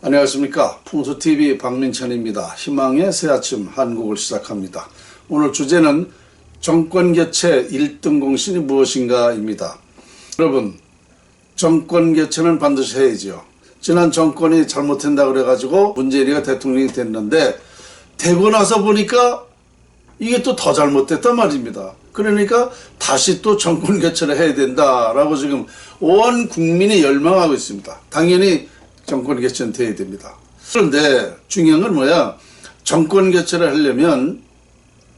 안녕하십니까. 풍수TV 박민천입니다. 희망의 새아침 한국을 시작합니다. 오늘 주제는 정권교체 1등 공신이 무엇인가입니다. 여러분, 정권교체는 반드시 해야죠. 지난 정권이 잘못한다고 그래가지고 문재인이가 대통령이 됐는데 되고 나서 보니까 이게 또 더 잘못됐단 말입니다. 그러니까 다시 또 정권교체를 해야 된다라고 지금 온 국민이 열망하고 있습니다. 당연히 정권 교체는 돼야 됩니다. 그런데 중요한 건 뭐야? 정권 교체를 하려면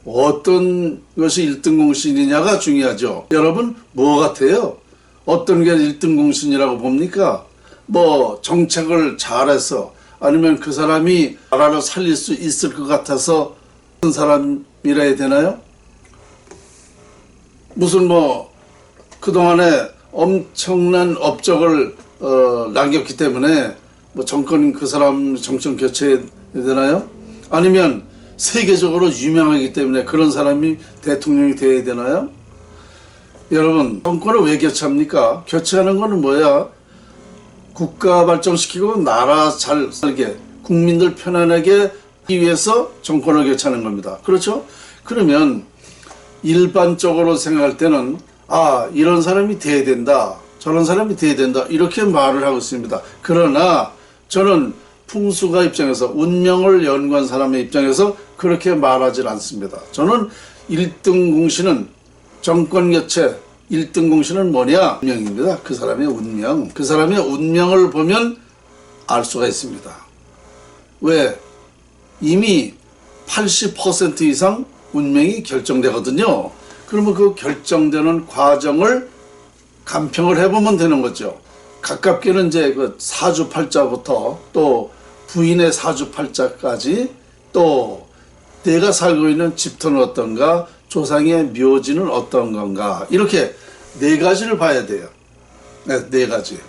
어떤 것이 1등 공신이냐가 중요하죠. 여러분 뭐 같아요? 어떤 게 1등 공신이라고 봅니까? 뭐 정책을 잘해서 아니면 그 사람이 나라를 살릴 수 있을 것 같아서 그런 사람이라 해야 되나요? 무슨 뭐 그동안에 엄청난 업적을 남겼기 때문에 뭐 정권 그 사람 정권 교체해야 되나요? 아니면 세계적으로 유명하기 때문에 그런 사람이 대통령이 되어야 되나요? 여러분, 정권을 왜 교체합니까? 교체하는 거는 뭐야? 국가 발전시키고 나라 잘 살게, 국민들 편안하게 하기 위해서 정권을 교체하는 겁니다. 그렇죠? 그러면 일반적으로 생각할 때는 이런 사람이 돼야 된다, 저런 사람이 돼야 된다, 이렇게 말을 하고 있습니다. 그러나 저는 풍수가 입장에서, 운명을 연구한 사람의 입장에서 그렇게 말하지 않습니다. 저는 1등 공신은 정권교체 1등 공신은 뭐냐? 운명입니다. 그 사람의 운명. 그 사람의 운명을 보면 알 수가 있습니다. 왜? 이미 80% 이상 운명이 결정되거든요. 그러면 그 결정되는 과정을 간평을 해보면 되는 거죠. 가깝게는 이제 그 사주팔자부터 또 부인의 사주팔자까지 또 내가 살고 있는 집터는 어떤가, 조상의 묘지는 어떤 건가, 이렇게 네 가지를 봐야 돼요. 네 가지.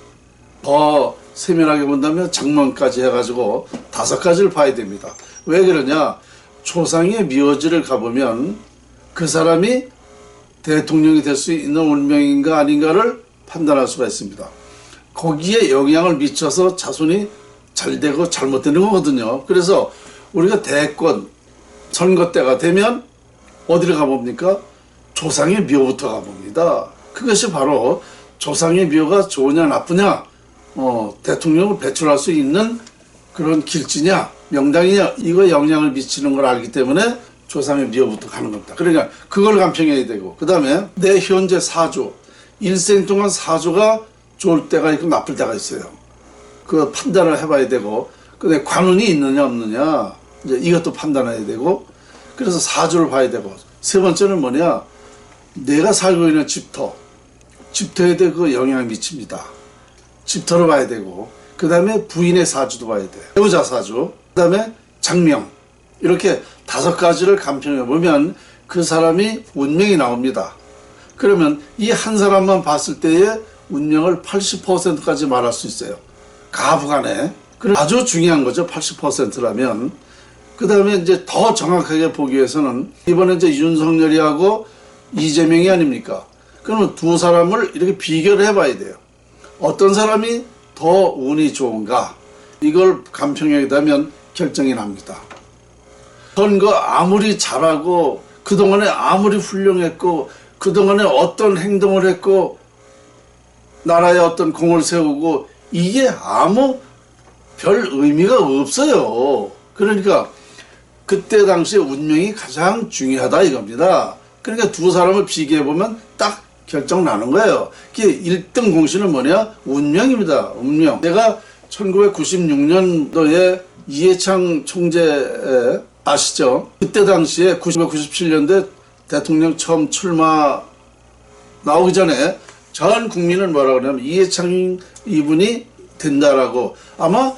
더 세밀하게 본다면 장명까지 해가지고 5가지를 봐야 됩니다. 왜 그러냐? 조상의 묘지를 가보면 그 사람이 대통령이 될 수 있는 운명인가 아닌가를 판단할 수가 있습니다. 거기에 영향을 미쳐서 자손이 잘 되고 잘못되는 거거든요. 그래서 우리가 대권 선거 때가 되면 어디를 가봅니까? 조상의 묘부터 가봅니다. 그것이 바로 조상의 묘가 좋으냐 나쁘냐, 대통령을 배출할 수 있는 그런 길지냐 명당이냐, 이거 영향을 미치는 걸 알기 때문에 조상의 묘부터 가는 겁니다. 그러니까 그걸 간평해야 되고, 그 다음에 내 현재 사주, 일생 동안 사주가 좋을 때가 있고 나쁠 때가 있어요. 그 판단을 해봐야 되고, 근데 관운이 있느냐 없느냐, 이제 이것도 판단해야 되고, 그래서 사주를 봐야 되고, 세 번째는 뭐냐? 내가 살고 있는 집터에 대해 그 영향을 미칩니다. 집터를 봐야 되고, 그 다음에 부인의 사주도 봐야 돼요. 배우자 사주, 그 다음에 장명, 이렇게 5가지를 간평해 보면 그 사람이 운명이 나옵니다. 그러면 이 한 사람만 봤을 때의 운명을 80%까지 말할 수 있어요. 가부간에. 아주 중요한 거죠. 80%라면. 그 다음에 이제 더 정확하게 보기 위해서는 이번에 이제 윤석열이하고 이재명이 아닙니까? 그러면 두 사람을 이렇게 비교를 해봐야 돼요. 어떤 사람이 더 운이 좋은가? 이걸 간평하게 되면 결정이 납니다. 선거 아무리 잘하고 그동안에 아무리 훌륭했고 그동안에 어떤 행동을 했고 나라에 어떤 공을 세우고 이게 아무 별 의미가 없어요. 그러니까 그때 당시에 운명이 가장 중요하다 이겁니다. 그러니까 두 사람을 비교해보면 딱 결정 나는 거예요. 그게 1등 공신은 뭐냐? 운명입니다. 운명. 내가 1996년도에 이해창 총재 아시죠? 그때 당시에 1997년도에 대통령 처음 출마 나오기 전에 전 국민은 뭐라고 그러냐면 이해창 이분이 된다라고, 아마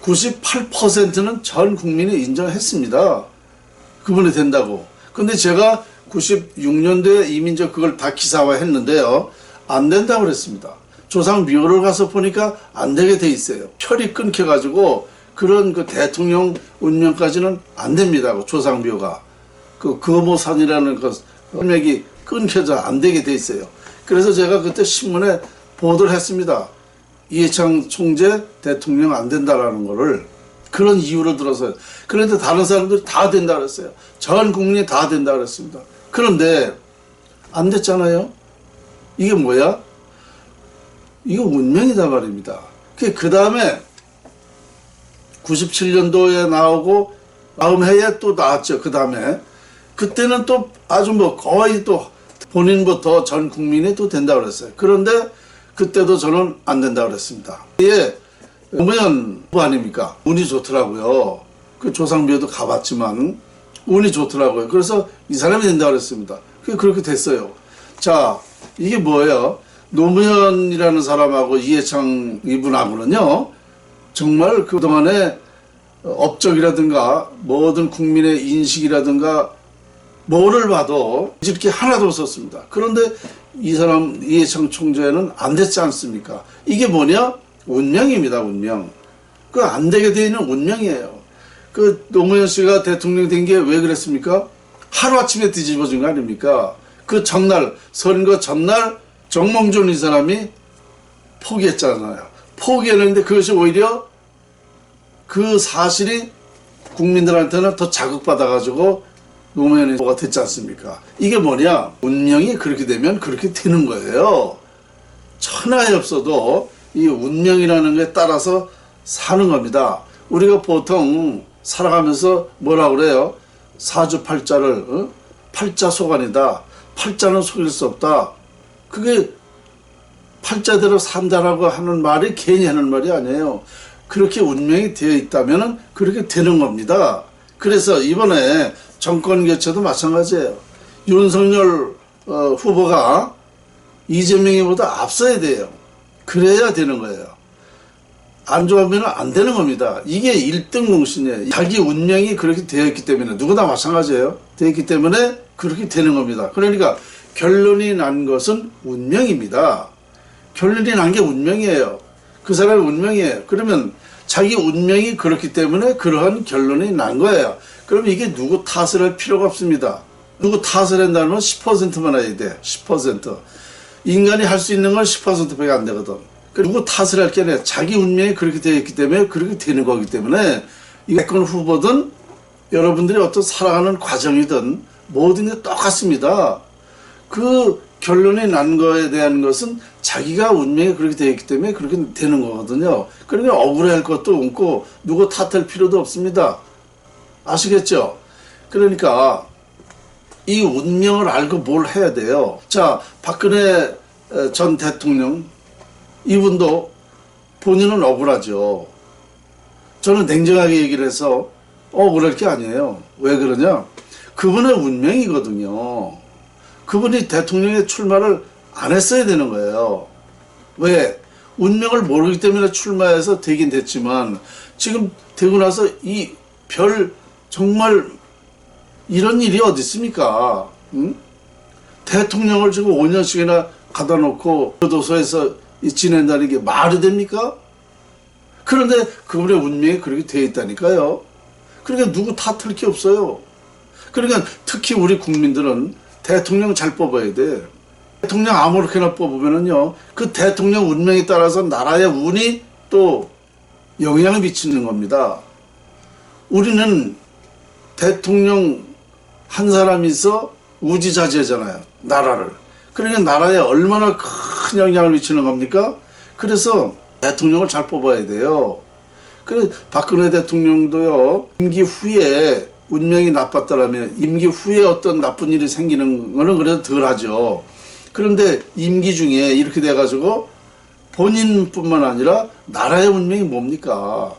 98%는 전 국민이 인정했습니다. 그분이 된다고. 근데 제가 96년도에 이미 그걸 다 기사화했는데요. 안 된다고 그랬습니다. 조상 묘를 가서 보니까 안 되게 돼 있어요. 혈이 끊겨가지고 그런 그 대통령 운명까지는 안 됩니다. 조상 묘가. 그 거모산이라는 그 혈맥이 끊겨져 안 되게 돼 있어요. 그래서 제가 그때 신문에 보도를 했습니다. 이해창 총재 대통령 안 된다라는 거를 그런 이유로 들어서. 그런데 다른 사람들이 다 된다 그랬어요. 전 국민이 다 된다 그랬습니다. 그런데 안 됐잖아요. 이게 뭐야? 이거 운명이다 말입니다. 그 다음에 97년도에 나오고 다음 해에 또 나왔죠. 그 다음에 그때는 또 아주 뭐 거의 또 본인부터 전 국민이 또 된다 그랬어요. 그런데 그때도 저는 안 된다 그랬습니다. 이게 노무현 후보 아닙니까? 운이 좋더라고요. 그 조상비에도 가봤지만 운이 좋더라고요. 그래서 이 사람이 된다 그랬습니다. 그렇게 됐어요. 자, 이게 뭐예요? 노무현이라는 사람하고 이해창 이분하고는요, 정말 그동안에 업적이라든가 모든 국민의 인식이라든가 뭐를 봐도 이렇게 하나도 없었습니다. 그런데 이 사람 이해창 총재는 안 됐지 않습니까? 이게 뭐냐? 운명입니다. 운명. 그 안 되게 되어 있는 운명이에요. 그 노무현 씨가 대통령 된 게 왜 그랬습니까? 하루아침에 뒤집어진 거 아닙니까? 그 전날, 선거 전날 정몽준 이 사람이 포기했잖아요. 포기했는데 그것이 오히려 그 사실이 국민들한테는 더 자극받아가지고 노무현 후보가 됐지 않습니까? 이게 뭐냐? 운명이 그렇게 되면 그렇게 되는 거예요. 천하에 없어도 이 운명이라는 것에 따라서 사는 겁니다. 우리가 보통 살아가면서 뭐라 그래요? 사주팔자를 팔자소관이다. 팔자는 속일 수 없다. 그게 팔자대로 산다라고 하는 말이 괜히 하는 말이 아니에요. 그렇게 운명이 되어 있다면 그렇게 되는 겁니다. 그래서 이번에 정권 교체도 마찬가지예요. 윤석열 후보가 이재명이보다 앞서야 돼요. 그래야 되는 거예요. 안 좋으면 안 되는 겁니다. 이게 1등 공신이에요. 자기 운명이 그렇게 되어 있기 때문에 누구나 마찬가지예요. 되어 있기 때문에 그렇게 되는 겁니다. 그러니까 결론이 난 것은 운명입니다. 결론이 난 게 운명이에요. 그 사람의 운명이에요. 그러면 자기 운명이 그렇기 때문에 그러한 결론이 난 거예요. 그럼 이게 누구 탓을 할 필요가 없습니다. 누구 탓을 한다는 건 10%만 해야 돼. 10%. 인간이 할 수 있는 건 10%밖에 안 되거든. 누구 탓을 할 게 아니라 자기 운명이 그렇게 되어 있기 때문에 그렇게 되는 거기 때문에 이 대권 후보든 여러분들이 어떤 살아가는 과정이든 모든 게 똑같습니다. 그 결론이 난 거에 대한 것은 자기가 운명이 그렇게 되어 있기 때문에 그렇게 되는 거거든요. 그러니까 억울해할 것도 없고 누구 탓할 필요도 없습니다. 아시겠죠? 그러니까 이 운명을 알고 뭘 해야 돼요. 자, 박근혜 전 대통령 이분도 본인은 억울하죠. 저는 냉정하게 얘기를 해서 억울할 게 아니에요. 왜 그러냐? 그분의 운명이거든요. 그분이 대통령에 출마를 안 했어야 되는 거예요. 왜? 운명을 모르기 때문에 출마해서 되긴 됐지만 지금 되고 나서 이 별 정말 이런 일이 어디 있습니까? 응? 대통령을 지금 5년씩이나 가다 놓고 교도소에서 지낸다는 게 말이 됩니까? 그런데 그분의 운명이 그렇게 되어 있다니까요. 그러니까 누구 탓할 게 없어요. 그러니까 특히 우리 국민들은 대통령 잘 뽑아야 돼. 대통령 아무렇게나 뽑으면은요, 그 대통령 운명에 따라서 나라의 운이 또 영향을 미치는 겁니다. 우리는 대통령 한 사람이 있어 우지자지하잖아요. 나라를. 그러니까 나라에 얼마나 큰 영향을 미치는 겁니까? 그래서 대통령을 잘 뽑아야 돼요. 그래 박근혜 대통령도요, 임기 후에 운명이 나빴다라면 임기 후에 어떤 나쁜 일이 생기는 거는 그래도 덜 하죠. 그런데 임기 중에 이렇게 돼가지고 본인뿐만 아니라 나라의 운명이 뭡니까?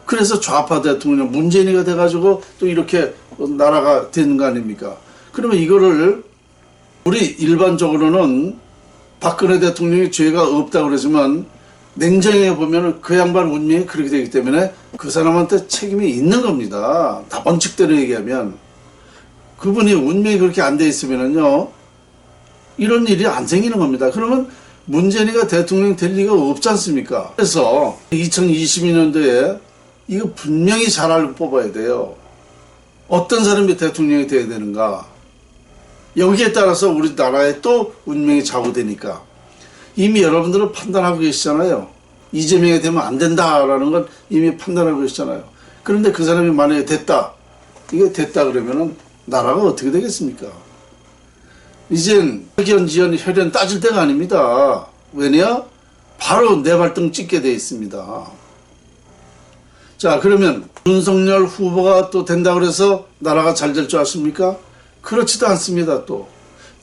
그래서 좌파 대통령 문재인이가 돼가지고 또 이렇게 나라가 되는 거 아닙니까? 그러면 이거를 우리 일반적으로는 박근혜 대통령이 죄가 없다고 그러지만 냉정히 보면 그 양반 운명이 그렇게 되기 때문에 그 사람한테 책임이 있는 겁니다. 다 원칙대로 얘기하면. 그분이 운명이 그렇게 안 돼 있으면은요, 이런 일이 안 생기는 겁니다. 그러면 문재인이가 대통령 될 리가 없지 않습니까? 그래서 2022년도에 이거 분명히 잘 알고 뽑아야 돼요. 어떤 사람이 대통령이 돼야 되는가. 여기에 따라서 우리나라의 또 운명이 좌우되니까. 이미 여러분들은 판단하고 계시잖아요. 이재명이 되면 안 된다라는 건 이미 판단하고 있잖아요. 그런데 그 사람이 만약에 됐다, 이게 됐다 그러면은 나라가 어떻게 되겠습니까? 이젠 혈연, 지연, 혈연 따질 때가 아닙니다. 왜냐? 바로 내 발등 찍게 돼 있습니다. 자, 그러면 윤석열 후보가 또 된다 그래서 나라가 잘 될 줄 아십니까? 그렇지도 않습니다. 또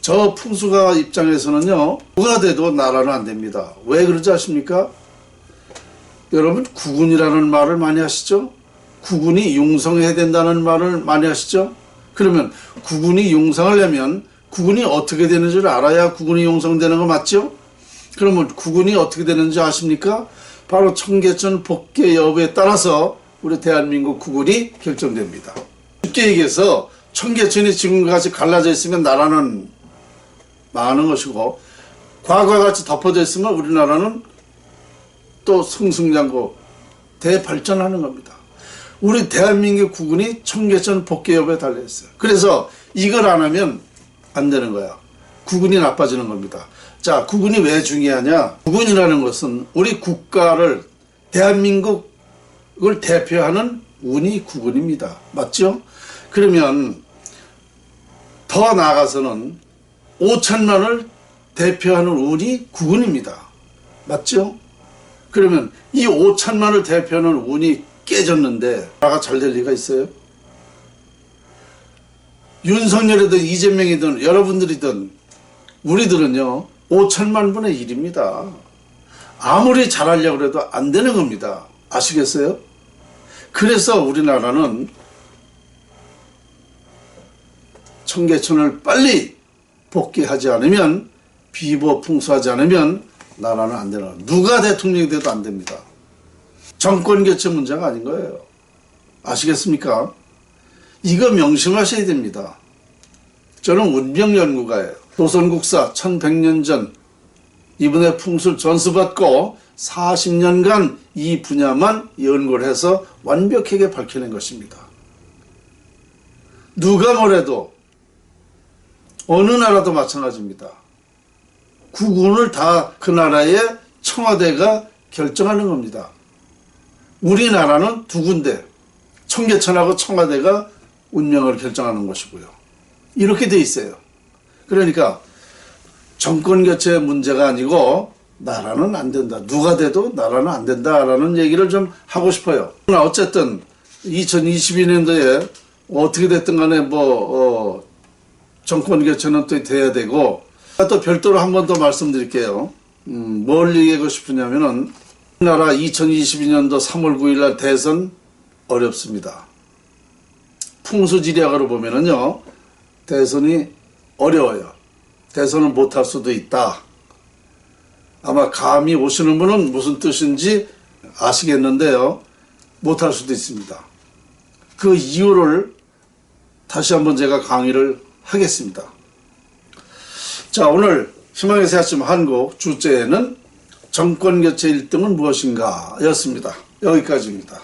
저 풍수가 입장에서는요, 누가 돼도 나라는 안 됩니다. 왜 그러지 아십니까? 여러분, 국군이라는 말을 많이 하시죠? 국군이 융성해야 된다는 말을 많이 하시죠? 그러면 국군이 융성하려면 국군이 어떻게 되는 줄 알아야 국군이 융성되는 거 맞죠? 그러면 국군이 어떻게 되는지 아십니까? 바로 청계천 복개 여부에 따라서 우리 대한민국 국군이 결정됩니다. 쉽게 얘기해서 청계천이 지금같이 갈라져 있으면 나라는 망하는 것이고, 과거와 같이 덮어져 있으면 우리나라는 또 승승장구 대발전하는 겁니다. 우리 대한민국 국군이 청계천 복개 여부에 달려있어요. 그래서 이걸 안 하면 안 되는 거야. 국군이 나빠지는 겁니다. 자, 국군이 왜 중요하냐? 국군이라는 것은 우리 국가를, 대한민국을 대표하는 운이 국군입니다. 맞죠? 그러면 더 나아가서는 5천만을 대표하는 운이 국군입니다. 맞죠? 그러면 이 5천만을 대표하는 운이 깨졌는데 나라가 잘 될 리가 있어요? 윤석열이든 이재명이든 여러분들이든 우리들은요 5천만 분의 1입니다. 아무리 잘하려고 해도 안 되는 겁니다. 아시겠어요? 그래서 우리나라는 청계천을 빨리 복귀하지 않으면, 비보풍수하지 않으면 나라는 안 되는 거예요. 누가 대통령이 돼도 안 됩니다. 정권 교체 문제가 아닌 거예요. 아시겠습니까? 이거 명심하셔야 됩니다. 저는 운명연구가예요. 조선국사 1100년 전 이분의 풍수를 전수받고 40년간 이 분야만 연구를 해서 완벽하게 밝혀낸 것입니다. 누가 뭐래도 어느 나라도 마찬가지입니다. 국운을 다 그 나라의 청와대가 결정하는 겁니다. 우리나라는 두 군데, 청계천하고 청와대가 운명을 결정하는 것이고요. 이렇게 돼 있어요. 그러니까 정권 교체 문제가 아니고 나라는 안 된다. 누가 돼도 나라는 안 된다라는 얘기를 좀 하고 싶어요. 어쨌든 2022년도에 어떻게 됐든 간에 정권 교체는 또 돼야 되고, 또 별도로 한 번 더 말씀드릴게요. 뭘 얘기하고 싶으냐면은 우리나라 2022년도 3월 9일 날 대선 어렵습니다. 풍수지리학으로 보면은요 대선이 어려워요. 대선을 못할 수도 있다. 아마 감이 오시는 분은 무슨 뜻인지 아시겠는데요, 못할 수도 있습니다. 그 이유를 다시 한번 제가 강의를 하겠습니다. 자, 오늘 희망의 새 아침 한국 주제는 정권교체 1등은 무엇인가 였습니다. 여기까지입니다.